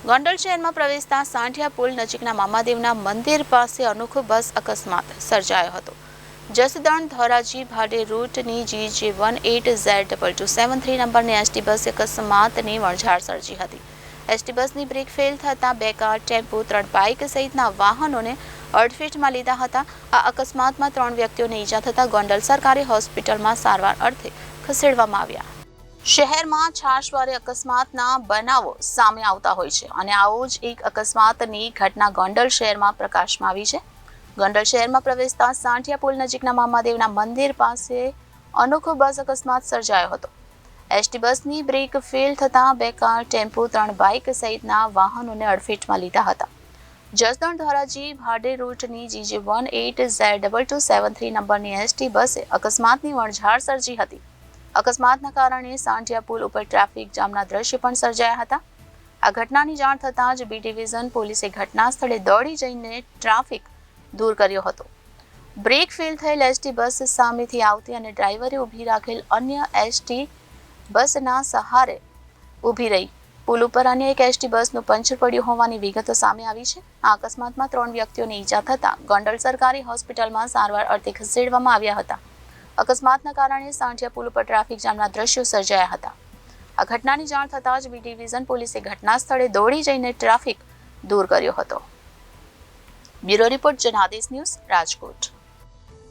ગોંડલ શહેરમાં પ્રવેશતા સાંઠિયા પુલ નજીકના મામાદેવના મંદિર પાસે અનોખો બસ અકસ્માત સર્જાયો હતો. જસદણ ધોરાજી ભાડે રૂટની GJ18Z2273 નંબરની એસટી બસ અકસ્માતની વણઝાર સર્જી હતી. એસટી બસની બ્રેક ફેલ થતાં બે કાર, ટેમ્પો, 3 બાઇક સહિતના વાહનોને અડફેટમાં લીધા હતા. આ અકસ્માતમાં 3 વ્યક્તિઓને ઈજા થતાં ગોંડલ સરકારી હોસ્પિટલમાં સારવાર અર્થે ખસેડવામાં આવ્યા. શહેરમાં છાશવારે અકસ્માતના બનાવો સામે આવતા હોય છે અને આવો જ એક અકસ્માતની ઘટના ગોંડલ શહેરમાં પ્રકાશમાં આવી છે. ગોંડલ શહેરમાં પ્રવેશતા સાંઠિયા પુલ નજીકના મામાદેવના મંદિર પાસે અનોખો બસ અકસ્માત સર્જાયો હતો. એસટી બસની બ્રેક ફેલ થતાં બે કાર, ટેમ્પો, 3 બાઇક સહિતના વાહનોને અડફેટમાં લીધા હતા. જસદણ ધોરાજી ભાડે રૂટની GJ18Z2273 નંબરની એસટી બસે અકસ્માતની વણઝાર સર્જી હતી. અકસ્માતના કારણે સાંઠિયા પુલ ઉપર ટ્રાફિક જામના દ્રશ્ય પણ સર્જાયા હતા. આ ઘટનાની જાણ થતાં જ બી ડિવિઝન પોલીસે ઘટના સ્થળે દોડી જઈને ટ્રાફિક દૂર કર્યો હતો. બ્રેક ફેલ થયેલ એસટી બસ સામેથી આવતી અને ડ્રાઈવરે ઊભી રાખેલ અન્ય એસટી બસના સહારે ઊભી રહી. પુલ ઉપર અન્ય એક એસટી બસનું પંચર પડ્યું હોવાની વિગતો સામે આવી છે. આ અકસ્માતમાં 3 વ્યક્તિઓને ઈજા થતાં ગોંડલ સરકારી હોસ્પિટલમાં સારવાર અર્થે ખસેડવામાં આવ્યા હતા. અકસ્માતના કારણે સાંઠિયા પુલ ઉપર ટ્રાફિક જામના દ્રશ્યો સર્જાયા હતા. આ ઘટનાની જાણ થતાં જ બી ડિવિઝન પોલીસે ઘટના સ્થળે દોડી જઈને ટ્રાફિક દૂર કર્યો હતો. Bureau report Janadesh news, Rajkot.